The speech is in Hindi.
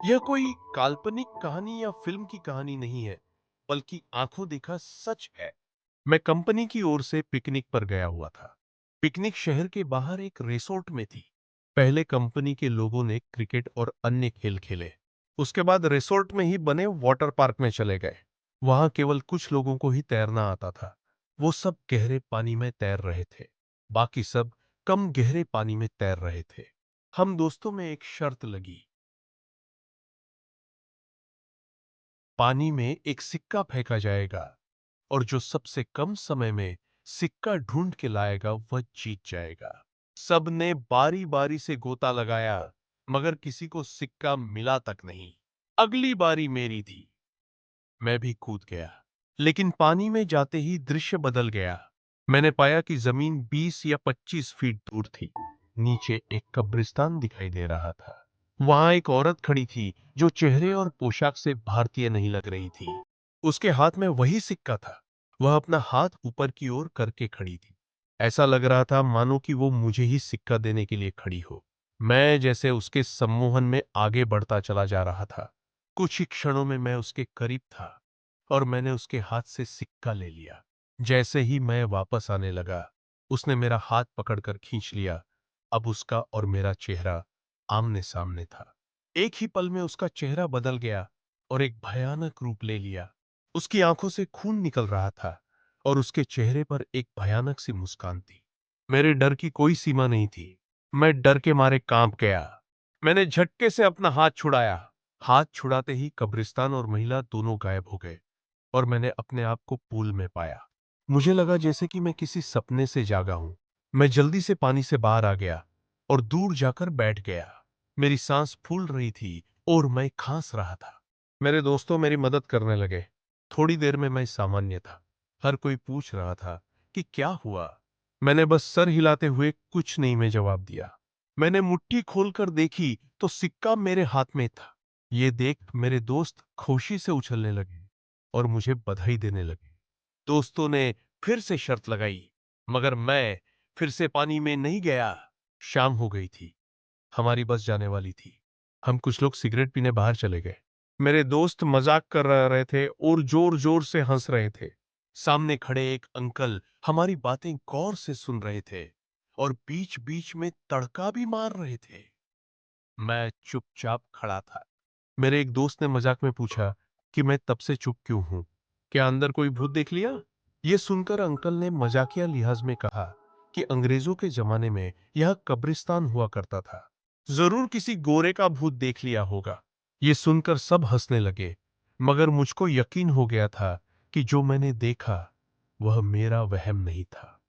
यह कोई काल्पनिक कहानी या फिल्म की कहानी नहीं है, बल्कि आंखों देखा सच है। मैं कंपनी की ओर से पिकनिक पर गया हुआ था। पिकनिक शहर के बाहर एक रिसोर्ट में थी। पहले कंपनी के लोगों ने क्रिकेट और अन्य खेल खेले। उसके बाद रिसोर्ट में ही बने वाटर पार्क में चले गए। वहां केवल कुछ लोगों को ही तैरना आता था। वो सब गहरे पानी में तैर रहे थे। बाकी सब कम गहरे पानी में तैर रहे थे। हम दोस्तों में एक शर्त लगी। पानी में एक सिक्का फेंका जाएगा और जो सबसे कम समय में सिक्का ढूंढ के लाएगा वह जीत जाएगा। सबने बारी बारी से गोता लगाया, मगर किसी को सिक्का मिला तक नहीं। अगली बारी मेरी थी। मैं भी कूद गया, लेकिन पानी में जाते ही दृश्य बदल गया। मैंने पाया कि जमीन 20 या 25 फीट दूर थी। नीचे एक कब्रिस्तान दिखाई दे रहा था। वहां एक औरत खड़ी थी जो चेहरे और पोशाक से भारतीय नहीं लग रही थी। उसके हाथ में वही सिक्का था। वह अपना हाथ ऊपर की ओर करके खड़ी थी। ऐसा लग रहा था मानो कि वो मुझे ही सिक्का देने के लिए खड़ी हो। मैं जैसे उसके सम्मोहन में आगे बढ़ता चला जा रहा था। कुछ ही क्षणों में मैं उसके करीब था और मैंने उसके हाथ से सिक्का ले लिया। जैसे ही मैं वापस आने लगा, उसने मेरा हाथ पकड़कर खींच लिया। अब उसका और मेरा चेहरा आमने सामने था। एक ही पल में उसका चेहरा बदल गया और एक भयानक रूप ले लिया। उसकी आंखों से खून निकल रहा था और उसके चेहरे पर एक भयानक सी मुस्कान थी। मेरे डर की कोई सीमा नहीं थी। मैं डर के मारे कांप गया। मैंने झटके से अपना हाथ छुड़ाया। हाथ छुड़ाते ही कब्रिस्तान और महिला दोनों गायब हो गए और मैंने अपने आप को पूल में पाया। मुझे लगा जैसे कि मैं किसी सपने से जागा हूं। मैं जल्दी से पानी से बाहर आ गया और दूर जाकर बैठ गया। मेरी सांस फूल रही थी और मैं खांस रहा था। मेरे दोस्तों मेरी मदद करने लगे। थोड़ी देर में मैं सामान्य था। हर कोई पूछ रहा था कि क्या हुआ। मैंने बस सर हिलाते हुए कुछ नहीं में जवाब दिया। मैंने मुट्ठी खोलकर देखी तो सिक्का मेरे हाथ में था। ये देख मेरे दोस्त खुशी से उछलने लगे और मुझे बधाई देने लगे। दोस्तों ने फिर से शर्त लगाई, मगर मैं फिर से पानी में नहीं गया। शाम हो गई थी। हमारी बस जाने वाली थी। हम कुछ लोग सिगरेट पीने बाहर चले गए। मेरे दोस्त मजाक कर रहे थे और जोर जोर से हंस रहे थे। सामने खड़े एक अंकल हमारी बातें गौर से सुन रहे थे और बीच बीच में तड़का भी मार रहे थे। मैं चुपचाप खड़ा था। मेरे एक दोस्त ने मजाक में पूछा कि मैं तब से चुप क्यों हूं। क्या अंदर कोई भूत देख लिया? यह सुनकर अंकल ने मजाकिया लिहाज में कहा कि अंग्रेजों के जमाने में यह कब्रिस्तान हुआ करता था। जरूर किसी गोरे का भूत देख लिया होगा। ये सुनकर सब हंसने लगे, मगर मुझको यकीन हो गया था कि जो मैंने देखा वह मेरा वहम नहीं था।